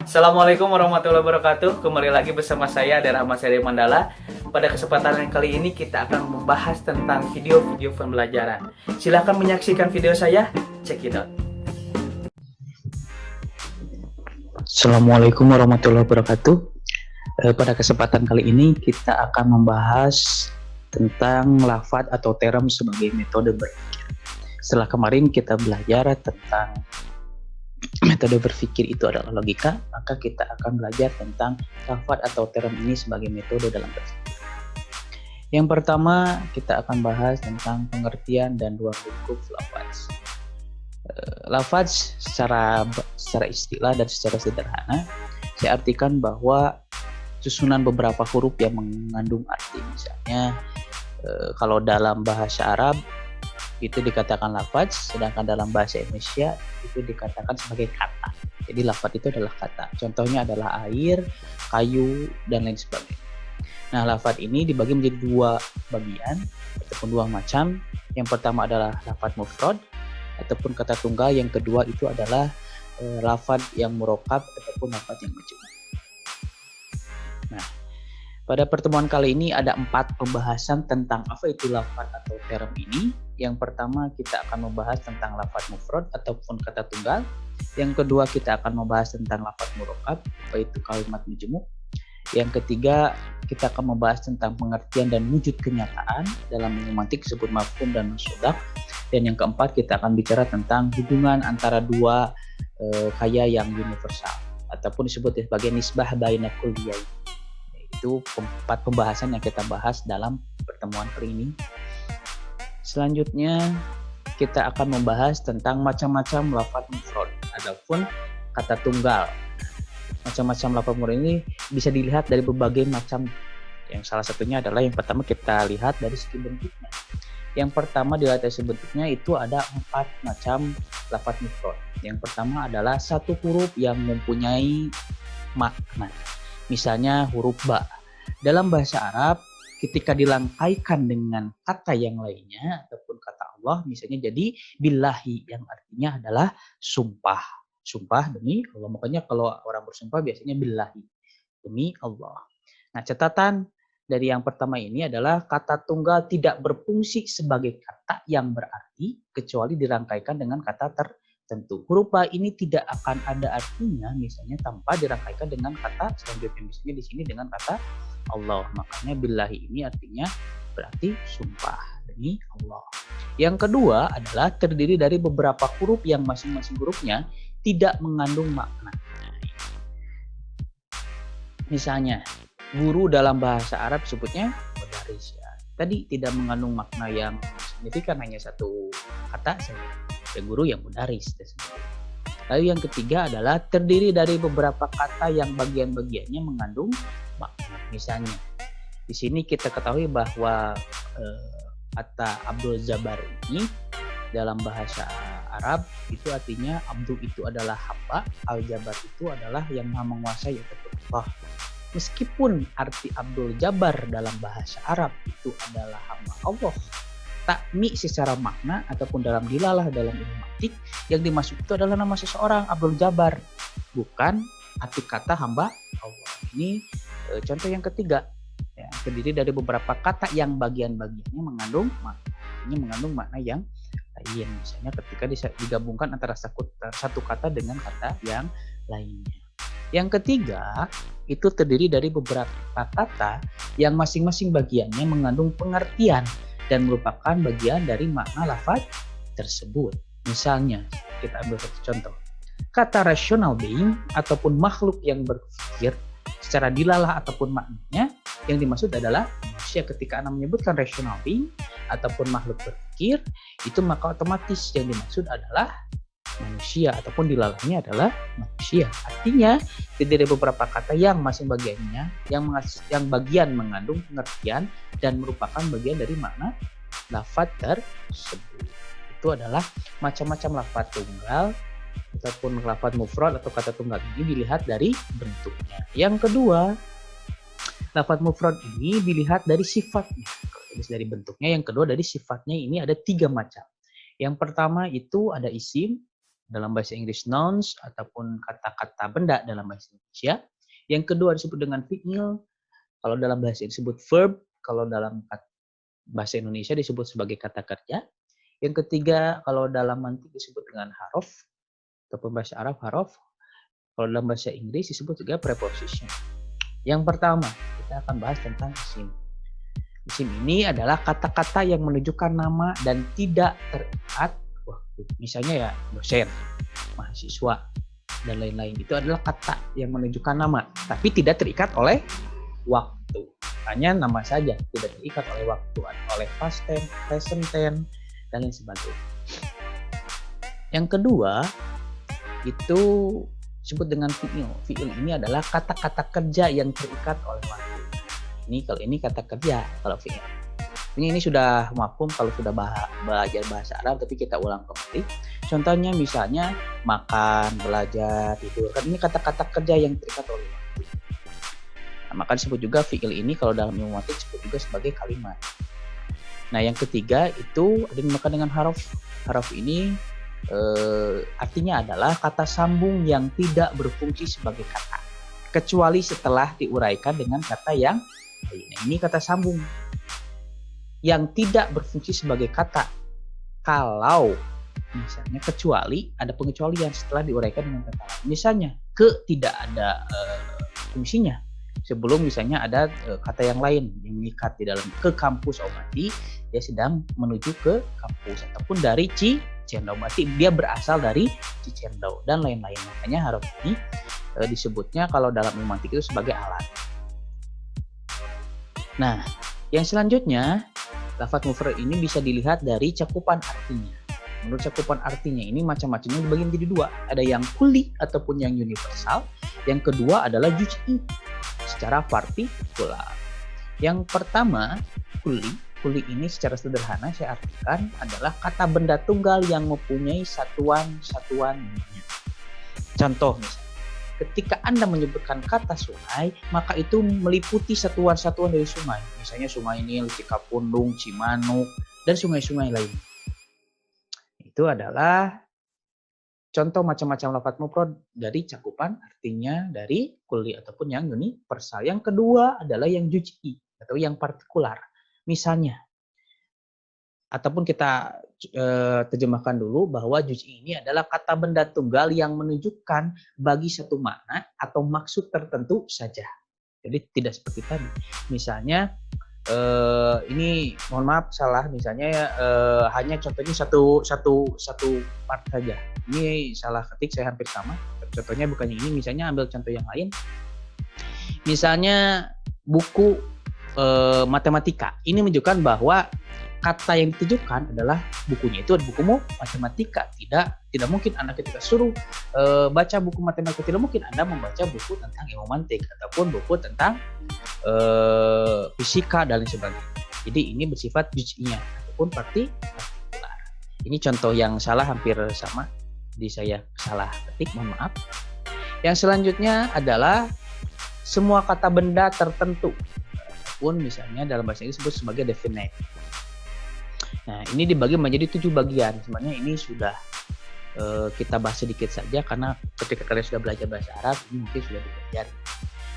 Assalamualaikum warahmatullahi wabarakatuh. Kembali lagi bersama saya dari Rahmat Seri Mandala. Pada kesempatan yang kali ini kita akan membahas tentang video-video pembelajaran. Silahkan menyaksikan video saya. Check it out. Assalamualaikum warahmatullahi wabarakatuh. Pada kesempatan kali ini kita akan membahas tentang lafadz atau term sebagai metode berpikir. Setelah kemarin kita belajar tentang metode berpikir itu adalah logika, maka kita akan belajar tentang lafadz atau term ini sebagai metode dalam berpikir. Yang pertama kita akan bahas tentang pengertian dan dua bentuk lafadz. Lafadz secara istilah dan secara sederhana saya artikan bahwa susunan beberapa huruf yang mengandung arti. Misalnya kalau dalam bahasa Arab itu dikatakan lafadz, sedangkan dalam bahasa Indonesia itu dikatakan sebagai kata. Jadi lafadz itu adalah kata. Contohnya adalah air, kayu, dan lain sebagainya. Nah, lafadz ini dibagi menjadi dua bagian ataupun dua macam. Yang pertama adalah lafadz mufrad ataupun kata tunggal. Yang kedua itu adalah lafadz yang murakkab ataupun lafadz yang majmuk. Nah, pada pertemuan kali ini ada 4 pembahasan tentang apa itu lafadz atau term ini. Yang pertama kita akan membahas tentang lafadz mufrad ataupun kata tunggal. Yang kedua kita akan membahas tentang lafadz murakkab, yaitu kalimat majmuk. Yang ketiga kita akan membahas tentang pengertian dan wujud kenyataan dalam semantik disebut mafhum dan musyabbah. Dan yang keempat kita akan bicara tentang hubungan antara dua kaya yang universal ataupun disebut sebagai nisbah baina kulliyai. Itu 4 pembahasan yang kita bahas dalam pertemuan kali ini. Selanjutnya kita akan membahas tentang macam-macam lafadz mufrad ataupun kata tunggal. Macam-macam lafadz mufrad ini bisa dilihat dari berbagai macam. Yang salah satunya adalah yang pertama kita lihat dari segi bentuknya. Yang pertama dilihat dari segi bentuknya itu ada 4 macam lafadz mufrad. Yang pertama adalah satu huruf yang mempunyai makna. Misalnya huruf ba. Dalam bahasa Arab ketika dilangkaikan dengan kata yang lainnya ataupun kata Allah, misalnya jadi billahi yang artinya adalah sumpah. Sumpah demi Allah. Makanya kalau orang bersumpah biasanya billahi, demi Allah. Nah, catatan dari yang pertama ini adalah kata tunggal tidak berfungsi sebagai kata yang berarti kecuali dirangkaikan dengan kata tertentu. Huruf ba ini tidak akan ada artinya misalnya tanpa dirangkaikan dengan kata selanjutnya, misalnya di sini dengan kata Allah. Makanya billahi ini artinya berarti sumpah demi Allah. Yang kedua adalah terdiri dari beberapa huruf yang masing-masing hurufnya tidak mengandung makna. Misalnya guru dalam bahasa Arab sebutnya mudaris ya. Tadi tidak mengandung makna yang signifikan, hanya satu kata saja. Ya, guru yang mudaris. Lalu yang ketiga adalah terdiri dari beberapa kata yang bagian-bagiannya mengandung makna. Misalnya di sini kita ketahui bahwa kata Abdul Jabbar ini dalam bahasa Arab itu artinya Abdul itu adalah hamba, Al-Jabbar itu adalah yang maha menguasai ataupun Allah. Meskipun arti Abdul Jabbar dalam bahasa Arab itu adalah hamba Allah, takmi secara makna ataupun dalam dilalah dalam ilmu mantik yang dimaksud itu adalah nama seseorang Abdul Jabbar, bukan arti kata hamba Allah. Ini contoh yang ketiga, ya, terdiri dari beberapa kata yang bagian-bagiannya mengandung makna. Ini mengandung makna yang lain, misalnya ketika digabungkan antara satu kata dengan kata yang lainnya. Yang ketiga itu terdiri dari beberapa kata yang masing-masing bagiannya mengandung pengertian dan merupakan bagian dari makna lafadz tersebut. Misalnya kita ambil satu contoh. Kata rational being ataupun makhluk yang berpikir secara dilalah ataupun maknanya yang dimaksud adalah manusia. Ketika Anda menyebutkan rational being ataupun makhluk berpikir, itu maka otomatis yang dimaksud adalah manusia ataupun dilalahnya adalah manusia. Artinya dari beberapa kata yang masing bagiannya yang bagian mengandung pengertian dan merupakan bagian dari makna lafadz tersebut. Itu adalah macam-macam lafadz tunggal ataupun lafadz mufrad atau kata tunggal ini dilihat dari bentuknya. Yang kedua, lafadz mufrad ini dilihat dari sifatnya. Dari bentuknya. Yang kedua dari sifatnya, ini ada 3 macam. Yang pertama itu ada isim, dalam bahasa Inggris nouns ataupun kata-kata benda dalam bahasa Indonesia. Yang kedua disebut dengan fi'il, kalau dalam bahasa Inggris disebut verb, kalau dalam bahasa Indonesia disebut sebagai kata kerja. Yang ketiga, kalau dalam mantik disebut dengan huruf, ataupun bahasa Arab huruf. Kalau dalam bahasa Inggris disebut juga preposition. Yang pertama, kita akan bahas tentang isim. Isim ini adalah kata-kata yang menunjukkan nama dan tidak terikat waktu. Misalnya ya dosen, mahasiswa, dan lain-lain. Itu adalah kata yang menunjukkan nama, tapi tidak terikat oleh waktu. Hanya nama saja, tidak terikat oleh waktu, oleh past tense, present tense, dan lain sebagainya. Yang kedua, itu disebut dengan fi'il. Fi'il ini adalah kata-kata kerja yang terikat oleh waktu. Kalau ini kata kerja, kalau fi'il. Ini sudah mafhum kalau sudah belajar bahasa Arab, tapi kita ulang kembali. Contohnya misalnya makan, belajar, tidur. Kan ini kata-kata kerja yang terikat oleh waktu. Nah, maka disebut juga fi'il ini kalau dalam ilmu mantik disebut juga sebagai kalimat. Nah, yang ketiga itu ada dinamakan dengan harf. Harf ini artinya adalah kata sambung yang tidak berfungsi sebagai kata, kecuali setelah diuraikan dengan kata yang lain. Nah, ini kata sambung yang tidak berfungsi sebagai kata. Kalau misalnya kecuali, ada pengecualian setelah diuraikan dengan kata lain. Misalnya ke tidak ada fungsinya. Sebelum misalnya ada kata yang lain yang mengikat di dalam ke kampus, berarti dia sedang menuju ke kampus, ataupun dari Cicendo, berarti dia berasal dari Cicendo, dan lain-lain. Makanya harus ini disebutnya kalau dalam ilmu mantik itu sebagai alat. Nah, yang selanjutnya lafadz mufrad ini bisa dilihat dari cakupan artinya. Menurut cakupan artinya ini macam-macamnya dibagi menjadi dua. Ada yang kulli ataupun yang universal. Yang kedua adalah juz'i secara partikular. Yang pertama, kulli. Kulli ini secara sederhana saya artikan adalah kata benda tunggal yang mempunyai satuan-satuan. Contoh misalnya, ketika Anda menyebutkan kata sungai, maka itu meliputi satuan-satuan dari sungai. Misalnya sungai Nil, Cikapundung, Cimanuk, dan sungai-sungai lain. Itu adalah contoh macam-macam lafadz mufrad dari cakupan artinya dari kulli ataupun yang universal. Yang kedua adalah yang juz'i atau yang partikular. Misalnya, ataupun kita terjemahkan dulu bahwa juz'i ini adalah kata benda tunggal yang menunjukkan bagi satu makna atau maksud tertentu saja. Jadi tidak seperti tadi. Misalnya ini mohon maaf salah, misalnya hanya contohnya satu part saja. Ini salah ketik, saya hampir sama. Contohnya bukan ini, misalnya ambil contoh yang lain. Misalnya buku matematika. Ini menunjukkan bahwa kata yang ditujukan adalah bukunya itu buku matematika. Tidak mungkin Anda ketika suruh baca buku matematika, tidak mungkin Anda membaca buku tentang ilmu mantik ataupun buku tentang fisika dan lain sebagainya. Jadi ini bersifat juz'iyah ataupun partikular. Ini contoh yang salah hampir sama. Jadi saya salah ketik, mohon maaf. Yang selanjutnya adalah semua kata benda tertentu. Ataupun misalnya dalam bahasa Inggris disebut sebagai definite. Nah, ini dibagi menjadi 7 bagian. Sebenarnya ini sudah kita bahas sedikit saja karena ketika kalian sudah belajar bahasa Arab ini mungkin sudah dipelajari.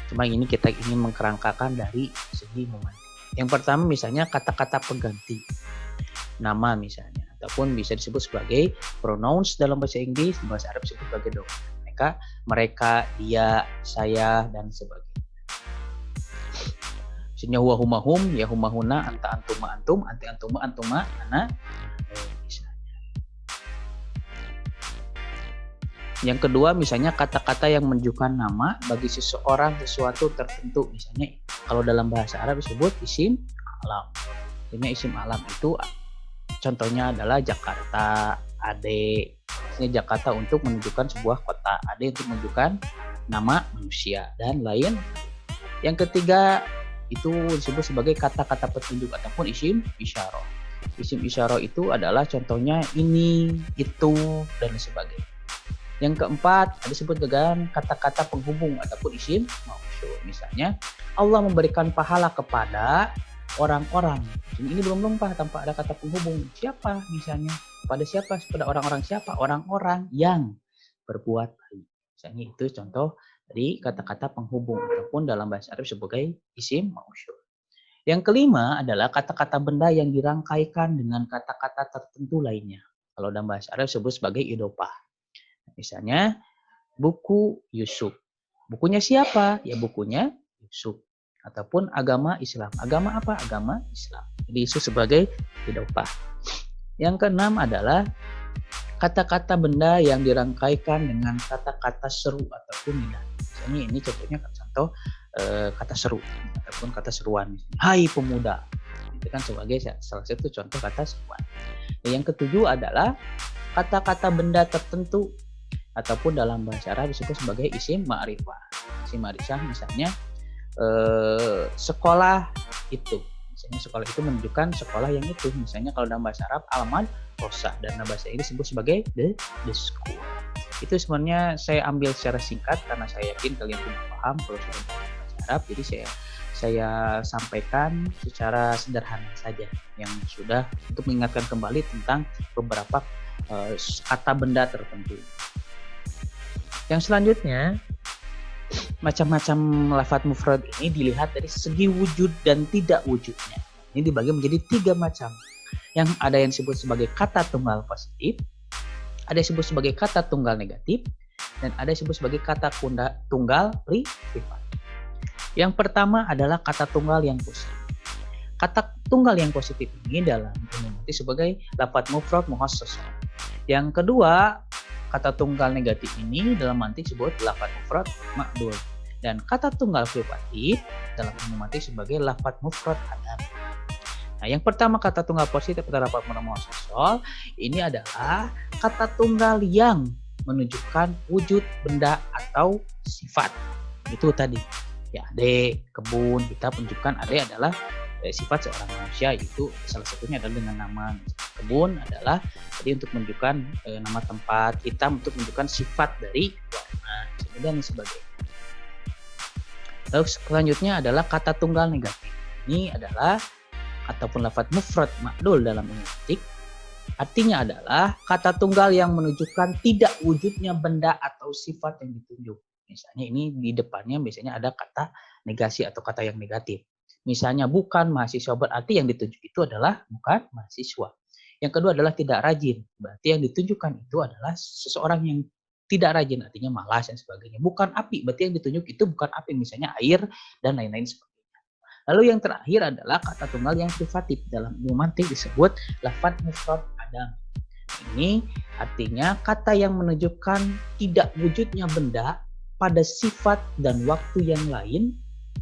Cuma ini kita ingin mengkerangkakan dari segi momentum. Yang pertama misalnya kata-kata pengganti nama misalnya, ataupun bisa disebut sebagai pronouns dalam bahasa Inggris, di bahasa Arab disebut sebagai domain. Mereka, dia, saya, dan sebagainya. Misalnya huwa huma hum, ya huma huna, anta antuma antum, anti antuma antuma ana. Yang kedua misalnya kata-kata yang menunjukkan nama bagi seseorang, sesuatu tertentu. Misalnya kalau dalam bahasa Arab disebut isim alam. Misalnya isim alam itu contohnya adalah Jakarta, Ade. Misalnya Jakarta untuk menunjukkan sebuah kota, Ade untuk menunjukkan nama manusia, dan lain. Yang ketiga itu disebut sebagai kata-kata petunjuk ataupun isim isyarah. Isim isyarah itu adalah contohnya ini, itu, dan sebagainya. Yang keempat disebut dengan kata-kata penghubung ataupun isim mausul. Misalnya Allah memberikan pahala kepada orang-orang. Ini belum lengkap tanpa ada kata penghubung. Siapa misalnya? Kepada siapa? Kepada orang-orang siapa? Orang-orang yang berbuat baik. Misalnya itu contoh dari kata-kata penghubung ataupun dalam bahasa Arab sebagai isim mausul. Yang kelima adalah kata-kata benda yang dirangkaikan dengan kata-kata tertentu lainnya. Kalau dalam bahasa Arab disebut sebagai idopah. Misalnya buku Yusuf. Bukunya siapa? Ya bukunya Yusuf. Ataupun agama Islam. Agama apa? Agama Islam. Jadi itu sebagai idopah. Yang keenam adalah kata-kata benda yang dirangkaikan dengan kata-kata seru ataupun nida. Misalnya ini contohnya contoh kata seru ataupun kata seruan. Misalnya, hai pemuda. Itu kan sebagai salah satu contoh kata seruan. Dan yang ketujuh adalah kata-kata benda tertentu ataupun dalam bahasa Arab disebut sebagai isim ma'rifah. Isim ma'rifah misalnya sekolah itu. Misalnya sekolah itu menunjukkan sekolah yang itu. Misalnya kalau dalam bahasa Arab al-madrasah dan dalam bahasa Inggris disebut sebagai the school. Itu sebenarnya saya ambil secara singkat karena saya yakin kalian sudah paham kalau sudah bahasa Arab. Jadi saya sampaikan secara sederhana saja yang sudah untuk mengingatkan kembali tentang beberapa kata benda tertentu. Yang selanjutnya, macam-macam lafadz mufrad ini dilihat dari segi wujud dan tidak wujudnya. Ini dibagi menjadi 3 macam. Yang ada yang disebut sebagai kata tunggal positif, ada yang disebut sebagai kata tunggal negatif, dan ada yang disebut sebagai kata tunggal privat. Yang pertama adalah kata tunggal yang positif. Kata tunggal yang positif ini dalam umum arti sebagai lafadz mufrad muhassas. Yang kedua, kata tunggal negatif ini dalam arti disebut lafadz mufrad ma'dul. Dan kata tunggal privatif dalam umum arti sebagai lafadz mufrad adam. Nah, yang pertama kata tunggal positif pada lafadz mufrad muhassas ini adalah kata tunggal yang menunjukkan wujud benda atau sifat. Itu tadi. Ya, ade, kebun, kita menunjukkan ade adalah sifat seorang manusia, itu salah satunya adalah dengan nama. Kebun adalah tadi untuk menunjukkan nama tempat, hitam untuk menunjukkan sifat dari warna, dan sebagainya. Lalu selanjutnya adalah kata tunggal negatif. Ini adalah ataupun lafadz mufrad ma'dul dalam linguistik. Artinya adalah kata tunggal yang menunjukkan tidak wujudnya benda atau sifat yang ditunjuk. Misalnya ini di depannya biasanya ada kata negasi atau kata yang negatif. Misalnya bukan mahasiswa, berarti yang ditunjuk itu adalah bukan mahasiswa. Yang kedua adalah tidak rajin, berarti yang ditunjukkan itu adalah seseorang yang tidak rajin, artinya malas dan sebagainya. Bukan api, berarti yang ditunjuk itu bukan api, misalnya air dan lain-lain sebagainya. Lalu yang terakhir adalah kata tunggal yang privatif, dalam romantik disebut lafadz mufrad adam. Ini artinya kata yang menunjukkan tidak wujudnya benda pada sifat dan waktu yang lain,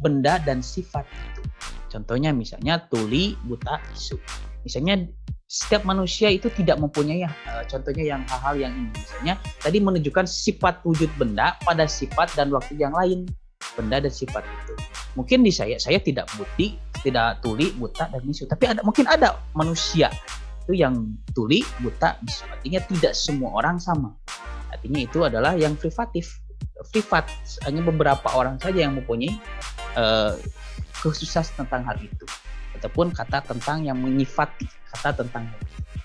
benda dan sifat itu. Contohnya misalnya tuli, buta, bisu. Misalnya setiap manusia itu tidak mempunyai contohnya yang hal-hal yang ini. Misalnya tadi menunjukkan sifat wujud benda pada sifat dan waktu yang lain, benda dan sifat itu. Mungkin di saya tidak buti, tidak tuli, buta dan bisu. Tapi mungkin ada manusia itu yang tuli, buta, bisu. Artinya tidak semua orang sama. Artinya itu adalah yang privatif. Privat, hanya beberapa orang saja yang mempunyai khususan tentang hal itu, ataupun kata tentang yang menyifati, kata tentang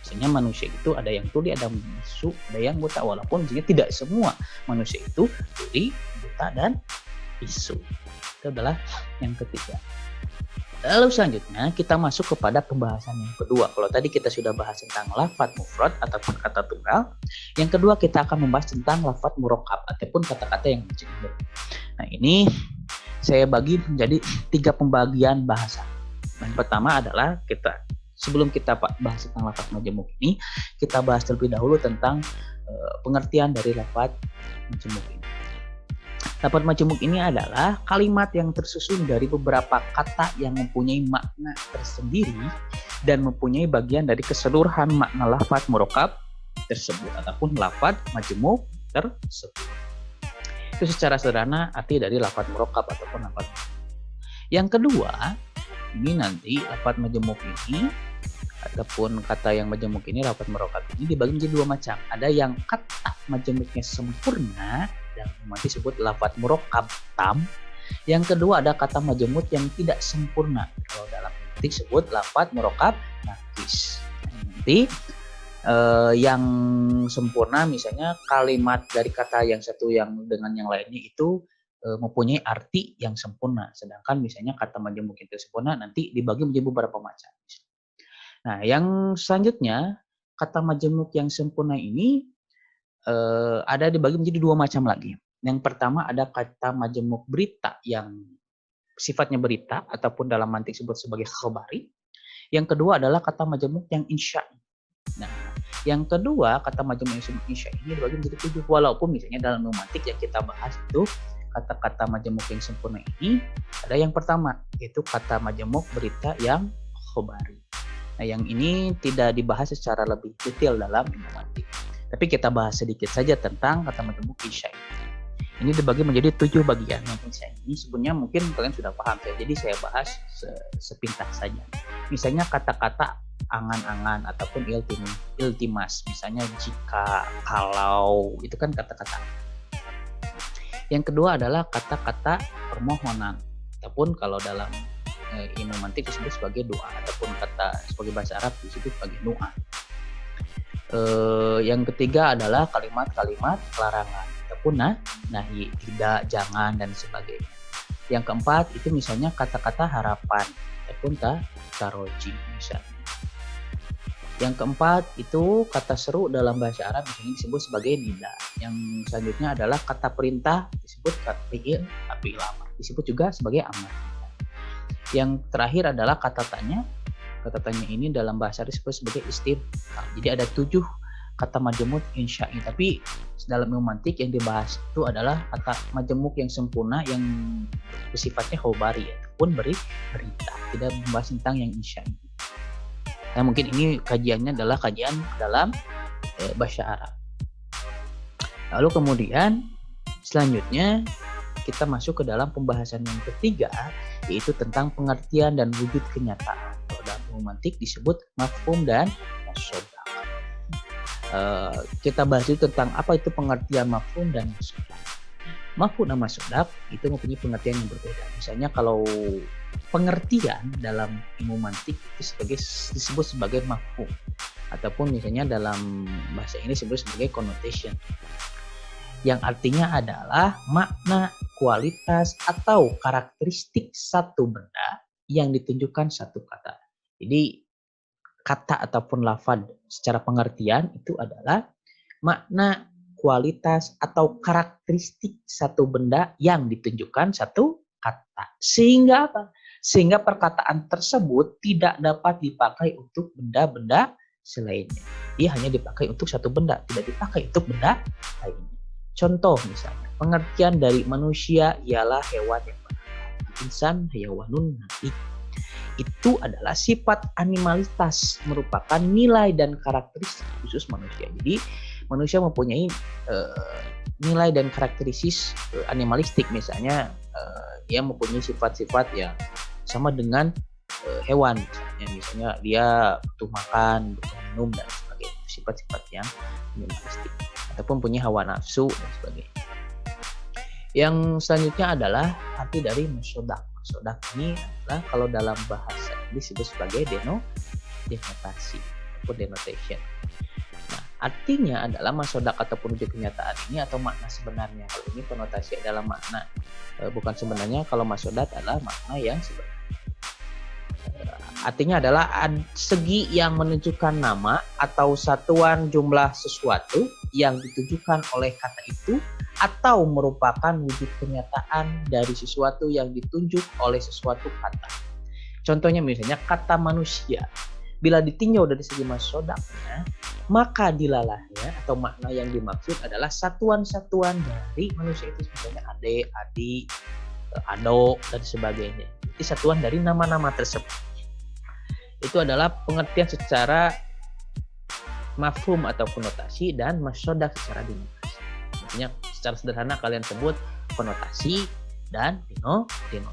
misalnya manusia itu ada yang tuli, ada yang bisu, ada yang buta, walaupun misalnya tidak semua manusia itu tuli, buta dan bisu. Itu adalah yang ketiga. Lalu selanjutnya kita masuk kepada pembahasan yang kedua. Kalau tadi kita sudah bahas tentang lafadz mufrad ataupun kata tunggal, yang kedua kita akan membahas tentang lafadz murakkab ataupun kata-kata yang bercampur. Nah, ini saya bagi menjadi 3 pembagian bahasa. Yang pertama adalah sebelum kita bahas tentang lafadz majmuk ini, kita bahas terlebih dahulu tentang pengertian dari lafadz majmuk ini. Lafadz majmuk ini adalah kalimat yang tersusun dari beberapa kata yang mempunyai makna tersendiri dan mempunyai bagian dari keseluruhan makna lafadz murakkab tersebut ataupun lafadz majmuk tersebut. Itu secara sederhana arti dari lafadz murakkab ataupun lafadz majmuk. Yang kedua, ini nanti lafadz majmuk ini ataupun kata yang majmuk ini, lafadz murakkab ini dibagi menjadi 2 macam. Ada yang kata majmuknya sempurna dan disebut lafadz murakkab tam. Yang kedua ada kata majmuk yang tidak sempurna. Kalau dalam arti disebut lafadz murakkab naqis. Nanti yang sempurna misalnya kalimat dari kata yang satu yang dengan yang lainnya itu mempunyai arti yang sempurna. Sedangkan misalnya kata majemuk yang tidak sempurna nanti dibagi menjadi beberapa macam. Nah, yang selanjutnya kata majemuk yang sempurna ini ada dibagi menjadi dua macam lagi. Yang pertama ada kata majemuk berita yang sifatnya berita ataupun dalam mantik disebut sebagai khobari. Yang kedua adalah kata majemuk yang insya'i. Nah, yang kedua kata majemuk yang insya'i ini dibagi menjadi 7. Walaupun misalnya dalam ilmu mantik yang kita bahas itu kata-kata majemuk yang sempurna ini ada yang pertama yaitu kata majemuk berita yang khobari. Nah, yang ini tidak dibahas secara lebih detail dalam ilmu mantik. Tapi kita bahas sedikit saja tentang kata majemuk insya'i. Ini dibagi menjadi 7 bagian. Yang ini sebenarnya mungkin kalian sudah paham ya. Jadi saya bahas sepintas saja. Misalnya kata-kata angan-angan ataupun iltimas. Misalnya jika, kalau, itu kan kata-kata. Yang kedua adalah kata-kata permohonan. Ataupun kalau dalam ilmu mantik disebut sebagai doa. Ataupun kata sebagai bahasa Arab disebut sebagai doa. Yang ketiga adalah kalimat-kalimat larangan ataupun nahi, tidak, jangan dan sebagainya. Yang keempat itu misalnya kata-kata harapan ataupun taroji misalnya. Yang keempat itu kata seru dalam bahasa Arab misalnya disebut sebagai nida. Yang selanjutnya adalah kata perintah disebut fi'il amar, disebut juga sebagai amar. Yang terakhir adalah kata tanya. Kata tanya ini dalam bahasa Arab disebut sebagai istifham. Jadi ada 7 kata majemuk insya'i. Tapi dalam ilmu mantik yang dibahas itu adalah kata majemuk yang sempurna yang bersifatnya khobari ataupun berita. Tidak membahas tentang yang insya'i. Nah, mungkin ini kajiannya adalah kajian dalam bahasa Arab. Lalu kemudian selanjutnya kita masuk ke dalam pembahasan yang ketiga, yaitu tentang pengertian dan wujud kenyataan. Dalam ilmu mantik disebut mafhum dan masodak. Kita bahas itu tentang apa itu pengertian mafhum dan masodak. Mafhum dan masodak itu mempunyai pengertian yang berbeda. Misalnya kalau pengertian dalam ilmu mantik itu disebut sebagai mafhum, ataupun misalnya dalam bahasa Inggris disebut sebagai connotation, yang artinya adalah makna, kualitas, atau karakteristik satu benda yang ditunjukkan satu kata. Jadi kata ataupun lafaz secara pengertian itu adalah makna, kualitas, atau karakteristik satu benda yang ditunjukkan satu kata. Sehingga apa? Sehingga perkataan tersebut tidak dapat dipakai untuk benda-benda selainnya. Dia hanya dipakai untuk satu benda, tidak dipakai untuk benda lainnya. Contoh misalnya, pengertian dari manusia ialah hewan yang berakal. Insan hayawanun naik. Itu adalah sifat animalitas, merupakan nilai dan karakteristik khusus manusia. Jadi manusia mempunyai nilai dan karakteristik animalistik, misalnya dia mempunyai sifat-sifat yang sama dengan hewan, misalnya dia butuh makan, butuh minum dan sebagainya. Sifat-sifat yang animalistik ataupun punya hawa nafsu dan sebagainya. Yang selanjutnya adalah arti dari masodak. Masodak ini adalah kalau dalam bahasa disebut sebagai denotasi atau denotation. Nah, artinya adalah masodak ataupun wujud kenyataan ini atau makna sebenarnya. Kalau ini konotasi adalah makna, bukan sebenarnya. Kalau masodak adalah makna yang sebenarnya. Artinya adalah segi yang menunjukkan nama atau satuan jumlah sesuatu yang ditujukan oleh kata itu atau merupakan wujud kenyataan dari sesuatu yang ditunjuk oleh sesuatu kata. Contohnya misalnya kata manusia. Bila ditinjau dari segi masodaknya, maka dilalahnya atau makna yang dimaksud adalah satuan-satuan dari manusia itu, misalnya ade, adi, ado, dan sebagainya. Jadi satuan dari nama-nama tersebut. Itu adalah pengertian secara mafhum atau konotasi dan masodak secara denotasi. Maksudnya secara sederhana kalian sebut konotasi dan denotasi.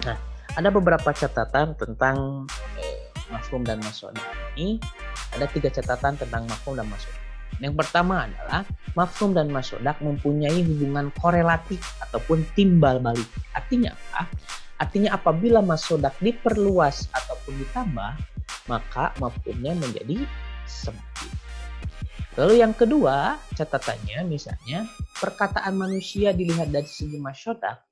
Nah, ada beberapa catatan tentang mafhum dan masodak ini. Ada 3 catatan tentang mafhum dan masodak. Yang pertama adalah mafhum dan masodak mempunyai hubungan korelatif ataupun timbal balik. Artinya apa? Artinya apabila masodak diperluas ataupun ditambah, maka mafhumnya menjadi sempit. Lalu yang kedua, catatannya misalnya perkataan manusia dilihat dari segi masyodak,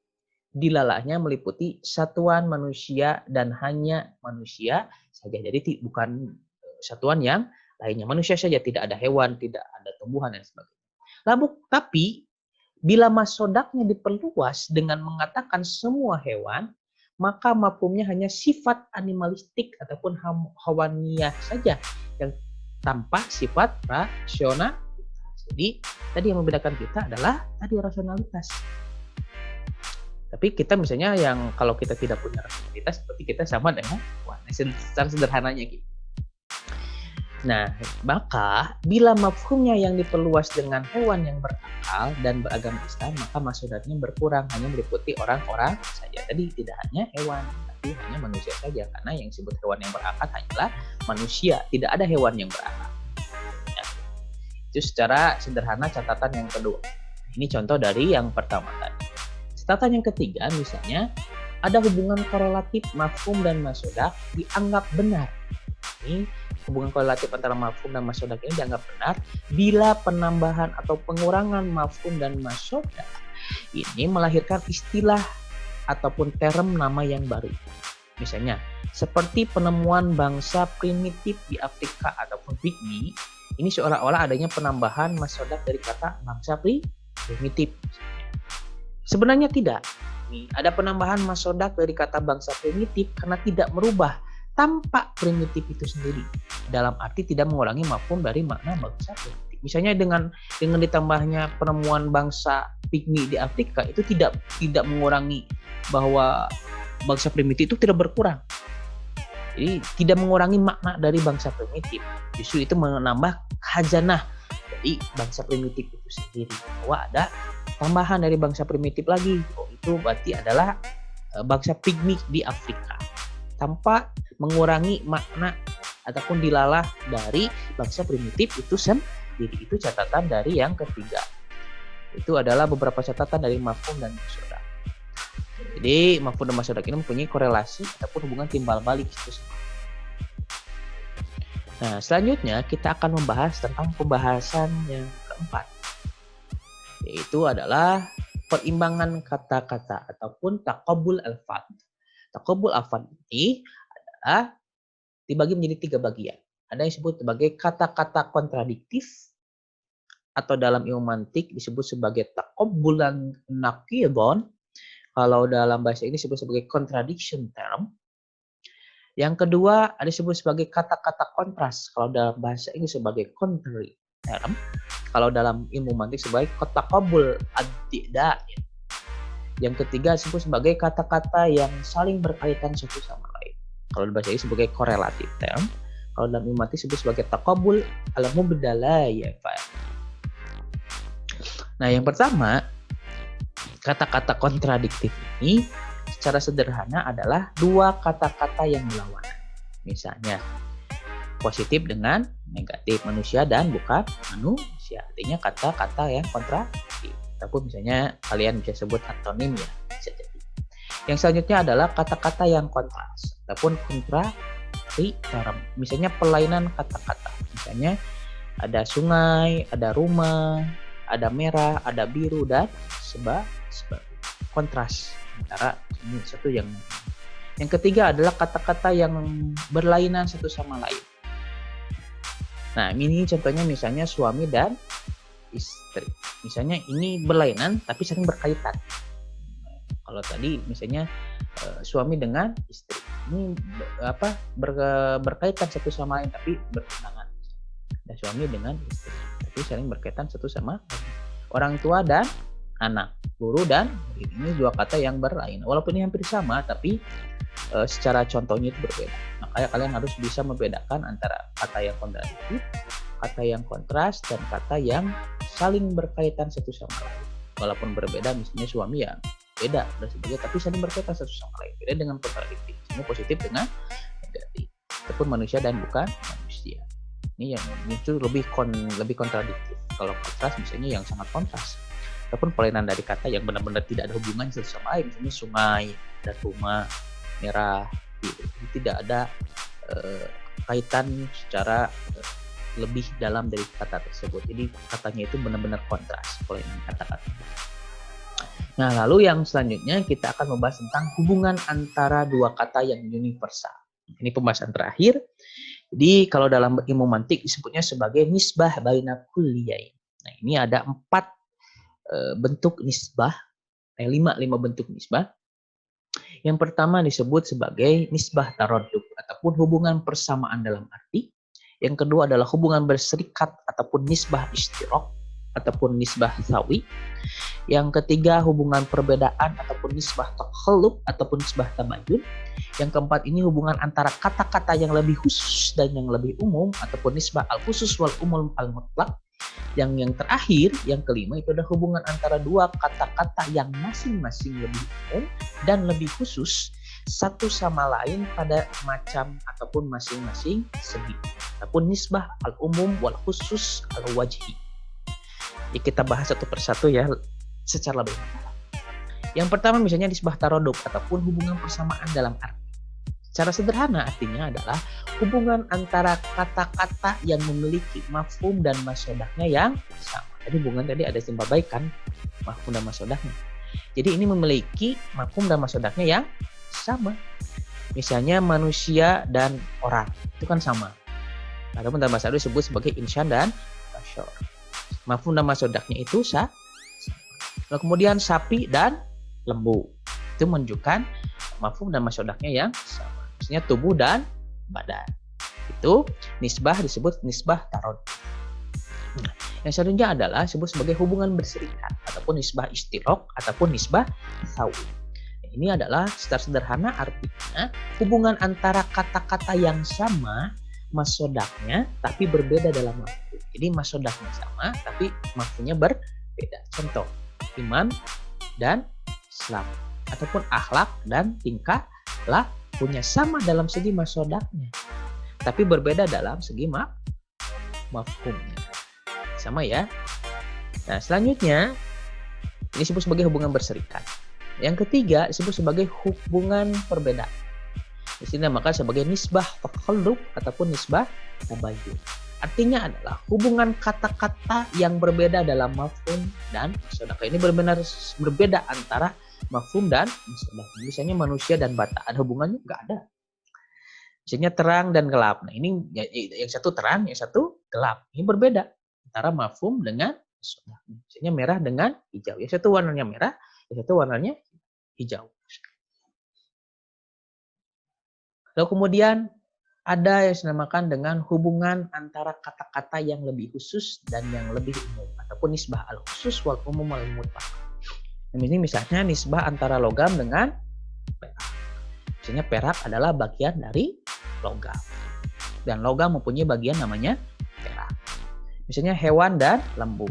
dilalahnya meliputi satuan manusia dan hanya manusia saja. Jadi bukan satuan yang lainnya. Manusia saja, tidak ada hewan, tidak ada tumbuhan dan sebagainya. Lalu tapi bila masodaknya diperluas dengan mengatakan semua hewan, maka mafhumnya hanya sifat animalistik ataupun hawaniah saja yang tanpa sifat rasional. Jadi tadi yang membedakan kita adalah tadi rasionalitas. Tapi kita misalnya yang kalau kita tidak punya rasionalitas, seperti kita sama dengan secara sederhananya gitu. Nah, maka bila mafhumnya yang diperluas dengan hewan yang berakal dan beragama Islam, maka maksudnya berkurang, hanya meliputi orang-orang saja. Tadi tidak hanya hewan, tapi hanya manusia saja. Karena yang disebut hewan yang berakal hanyalah manusia, tidak ada hewan yang berakal. Ya. Itu secara sederhana catatan yang kedua. Ini contoh dari yang pertama tadi. Catatan yang ketiga, misalnya ada hubungan korelatif mafhum dan masodak dianggap benar. Ini hubungan korelatif antara mafhum dan masodak ini dianggap benar bila penambahan atau pengurangan mafhum dan masodak ini melahirkan istilah ataupun term nama yang baru. Misalnya, seperti penemuan bangsa primitif di Afrika ataupun pygmy, ini seolah-olah adanya penambahan masodak dari kata bangsa primitif. Sebenarnya tidak. Ada penambahan masodak dari kata bangsa primitif karena tidak merubah tampak primitif itu sendiri, dalam arti tidak mengurangi mafhum dari makna bangsa primitif. Misalnya dengan ditambahnya penemuan bangsa pygmy di Afrika itu tidak mengurangi bahwa bangsa primitif itu tidak berkurang. Jadi tidak mengurangi makna dari bangsa primitif, justru itu menambah khazanah dari bangsa primitif itu sendiri, bahwa ada tambahan dari bangsa primitif lagi. Oh, itu berarti adalah bangsa pygmy di Afrika, tanpa mengurangi makna ataupun dilalah dari bangsa primitif itu sendiri. Itu catatan dari yang ketiga. Itu adalah beberapa catatan dari mafhum dan masodak. Jadi mafhum dan masodak ini mempunyai korelasi ataupun hubungan timbal balik itu. Nah, selanjutnya kita akan membahas tentang pembahasan yang keempat, yaitu adalah perimbangan kata-kata ataupun taqabul alfaz. Taqabul alfaz ini adalah dibagi menjadi 3 bagian. Ada yang disebut sebagai kata-kata kontradiktif, atau dalam ilmu mantik disebut sebagai taqabbulan naqidon. Kalau dalam bahasa ini disebut sebagai contradiction term. Yang kedua ada disebut sebagai kata-kata kontras. Kalau dalam bahasa ini sebagai contrary term. Kalau dalam ilmu mantik sebagai taqabbul ad-dida. Yang ketiga disebut sebagai kata-kata yang saling berkaitan satu sama lain. Kalau bahasa ini sebagai correlative term. Kalau dalam ilmu mantik disebut sebagai taqabbul al-mubdala ya Pak. Nah, yang pertama, kata-kata kontradiktif ini secara sederhana adalah 2 kata-kata yang berlawanan. Misalnya, positif dengan negatif, manusia dan bukan manusia. Artinya kata-kata yang kontradiktif. Ataupun misalnya kalian bisa sebut antonim ya, bisa jadi. Yang selanjutnya adalah kata-kata yang kontras ataupun contrary term. Misalnya pelainan kata-kata. Misalnya ada sungai, ada rumah, ada merah, ada biru dan sebagainya. Kontras antara ini satu yang ketiga adalah kata-kata yang berlainan satu sama lain. Nah, ini contohnya misalnya suami dan istri. Misalnya ini berlainan tapi saling berkaitan. Kalau tadi misalnya suami dengan istri. Ini berkaitan satu sama lain tapi bertentangan. Ada suami dengan istri tapi saling berkaitan satu sama lain. Orang tua dan anak, guru dan murid. Ini 2 kata yang berlainan. Walaupun ini hampir sama tapi secara contohnya itu berbeda. Makanya kalian harus bisa membedakan antara kata yang kontradiktif, kata yang kontras, dan kata yang saling berkaitan satu sama lain. Walaupun berbeda, misalnya suami ya beda dan sebagainya, tapi saling berkaitan satu sama lain. Beda dengan kontradiktif. Ini positif dengan negatif. Ataupun manusia dan bukan manusia. Ini yang itu lebih kontradiktif. Kalau kontras misalnya yang sangat kontras. Ataupun pelainan dari kata yang benar-benar tidak ada hubungan satu sama lain. Misalnya sungai dan rumah, merah, biru. Tidak ada kaitan secara lebih dalam dari kata tersebut. Jadi katanya itu benar-benar kontras oleh kata-kata. Nah, lalu yang selanjutnya kita akan membahas tentang hubungan antara dua kata yang universal. Ini pembahasan terakhir. Jadi kalau dalam ilmu mantik disebutnya sebagai nisbah baina kulliyain. Nah, ini ada 4 bentuk nisbah, 5 bentuk nisbah. Yang pertama disebut sebagai nisbah taradduq ataupun hubungan persamaan dalam arti. Yang kedua adalah hubungan berserikat ataupun nisbah ishtirak ataupun nisbah sawi. Yang ketiga hubungan perbedaan ataupun nisbah takhallub ataupun nisbah tabayun. Yang keempat ini hubungan antara kata-kata yang lebih khusus dan yang lebih umum ataupun nisbah al-khusus wal umum al-mutlaq. Yang terakhir, yang kelima itu adalah hubungan antara dua kata-kata yang masing-masing lebih umum dan lebih khusus satu sama lain pada macam ataupun masing-masing segi ataupun nisbah al-umum wal khusus al-wajhi. Ya, kita bahas satu persatu ya secara lebih mendalam. Yang pertama misalnya nisbah taradduq ataupun hubungan persamaan dalam arti. Secara sederhana artinya adalah hubungan antara kata-kata yang memiliki mafhum dan masodaknya yang sama. Jadi hubungan tadi ada simpa baik kan, mafhum dan masodaknya. Jadi ini memiliki mafhum dan masodaknya yang sama. Misalnya manusia dan orang itu kan sama. Adapun dalam bahasa Arab disebut sebagai insan dan bashar. Mafhum dan masodaknya itu sama. Lalu kemudian sapi dan lembu itu menunjukkan mafhum dan masodaknya yang sama. Maksudnya tubuh dan badan. Itu nisbah disebut nisbah taradduq. Nah, yang selanjutnya adalah disebut sebagai hubungan berserikat ataupun nisbah ishtirak ataupun nisbah sawi. Ini adalah secara sederhana artinya hubungan antara kata-kata yang sama masodaknya tapi berbeda dalam mafhum. Jadi masodaknya sama tapi mafhumnya berbeda. Contoh, iman dan Islam ataupun akhlak dan tingkah lakunya sama dalam segi masodaknya tapi berbeda dalam segi mafhumnya. Sama ya. Nah, selanjutnya ini disebut sebagai hubungan berserikat. Yang ketiga disebut sebagai hubungan perbedaan. Di sini maka sebagai nisbah takhallub ataupun nisbah tabayun. Artinya adalah hubungan kata-kata yang berbeda dalam mafhum dan masodak. Ini benar-benar berbeda antara mafhum dan masodak. Misalnya manusia dan bata ada hubungannya? Nggak ada. Misalnya terang dan gelap. Nah ini yang satu terang, yang satu gelap. Ini berbeda antara mafhum dengan masodak. Misalnya merah dengan hijau. Yang satu warnanya merah, yang satu warnanya hijau. Lalu kemudian ada yang dinamakan dengan hubungan antara kata-kata yang lebih khusus dan yang lebih umum ataupun nisbah al-khusus wal umum al-mutlaq. Ini misalnya nisbah antara logam dengan perak. Misalnya perak adalah bagian dari logam dan logam mempunyai bagian namanya perak. Misalnya hewan dan lembu.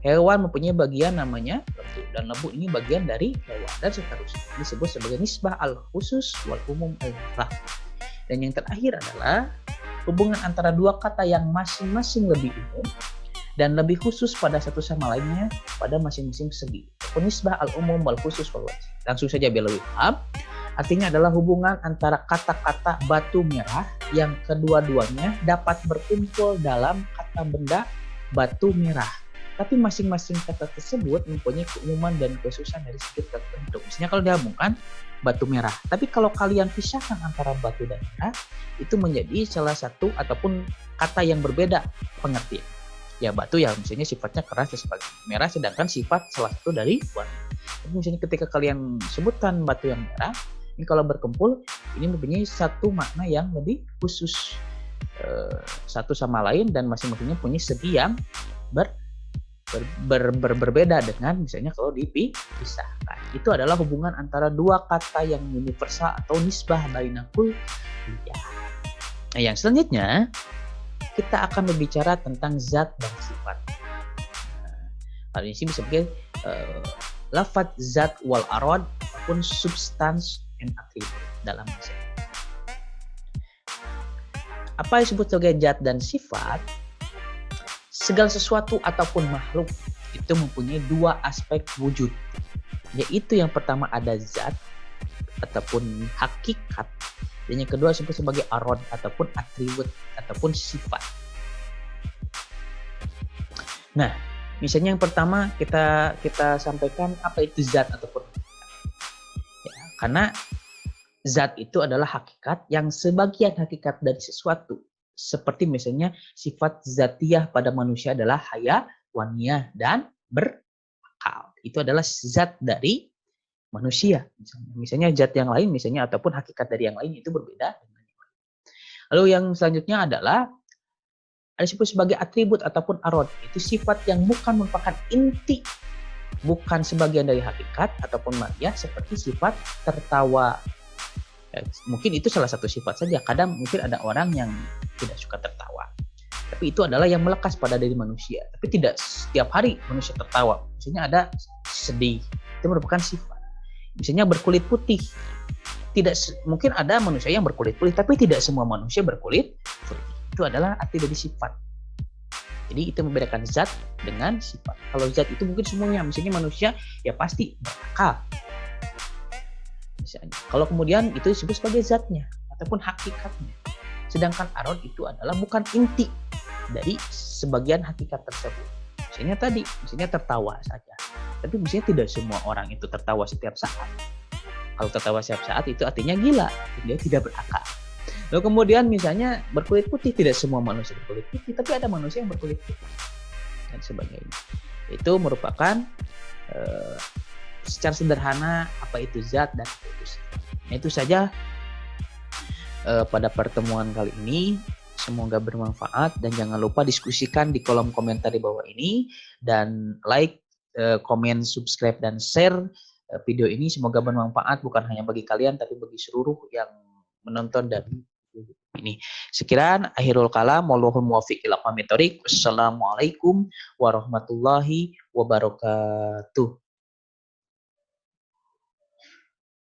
Hewan mempunyai bagian namanya lembu dan lembu ini bagian dari hewan dan seterusnya. Disebut sebagai nisbah al-khusus wal umum al-mutlaq. Dan yang terakhir adalah hubungan antara dua kata yang masing-masing lebih umum dan lebih khusus pada satu sama lainnya pada masing-masing segi. Nisbah al-umum wal khusus wal wajh. Langsung saja biar lebih paham. Artinya adalah hubungan antara kata-kata batu merah yang kedua-duanya dapat berkumpul dalam kata benda batu merah. Tapi masing-masing kata tersebut mempunyai keumuman dan kekhususan dari segi tertentu. Misalnya kalau digabungkan batu merah. Tapi kalau kalian pisahkan antara batu dan merah, itu menjadi salah satu ataupun kata yang berbeda pengertian. Ya batu ya misalnya sifatnya keras dan sebagainya. Merah sedangkan sifat salah satu dari warna. Jadi misalnya ketika kalian sebutkan batu yang merah, ini kalau berkumpul ini mempunyai satu makna yang lebih khusus satu sama lain dan masing-masingnya punya segi yang berbeda dengan misalnya kalau dipisahkan. Itu adalah hubungan antara dua kata yang universal atau nisbah baina kulliyah. Nah, yang selanjutnya kita akan berbicara tentang zat dan sifat. Hal ini sebagai lafaz zat wal arad ataupun substance and attribute dalam bahasa. Apa yang disebut sebagai zat dan sifat? Segala sesuatu ataupun makhluk itu mempunyai dua aspek wujud, yaitu yang pertama ada zat ataupun hakikat, Dan yang kedua disebut sebagai arod ataupun atribut ataupun sifat. Nah, misalnya yang pertama kita sampaikan apa itu zat ataupun ya, karena zat itu adalah hakikat yang sebagian hakikat dari sesuatu. Seperti misalnya sifat zatiyah pada manusia adalah hayawaniyah dan berakal. Itu adalah zat dari manusia. Misalnya zat yang lain misalnya ataupun hakikat dari yang lain itu berbeda. Lalu yang selanjutnya adalah ada disebut sebagai atribut ataupun arod. Itu sifat yang bukan merupakan inti, bukan sebagian dari hakikat ataupun mahiyah, seperti sifat tertawa. Ya, mungkin itu salah satu sifat saja. Kadang mungkin ada orang yang tidak suka tertawa. Tapi itu adalah yang melekas pada diri manusia. Tapi tidak setiap hari manusia tertawa. Misalnya ada sedih, itu merupakan sifat. Misalnya berkulit putih. Mungkin ada manusia yang berkulit putih, tapi tidak semua manusia berkulit putih. Itu adalah arti dari sifat. Jadi itu membedakan zat dengan sifat. Kalau zat itu mungkin semuanya, misalnya manusia ya pasti berakal. Misalnya. Kalau kemudian itu disebut sebagai zatnya ataupun hakikatnya. Sedangkan arod itu adalah bukan inti dari sebagian hakikat tersebut. Misalnya tertawa saja. Tapi misalnya tidak semua orang itu tertawa setiap saat. Kalau tertawa setiap saat itu artinya gila, dia tidak berakal. Lalu kemudian misalnya berkulit putih, tidak semua manusia berkulit putih, tapi ada manusia yang berkulit putih dan sebagainya. Itu merupakan secara sederhana apa itu zat dan apa itu sifat. Nah, itu saja pada pertemuan kali ini. Semoga bermanfaat dan jangan lupa diskusikan di kolom komentar di bawah ini dan like, komen, subscribe dan share video ini. Semoga bermanfaat bukan hanya bagi kalian tapi bagi seluruh yang menonton dari ini. Sekian akhirul kalam, wallahul muwaffiq ila aqwamit thoriq. Wassalamualaikum warahmatullahi wabarakatuh.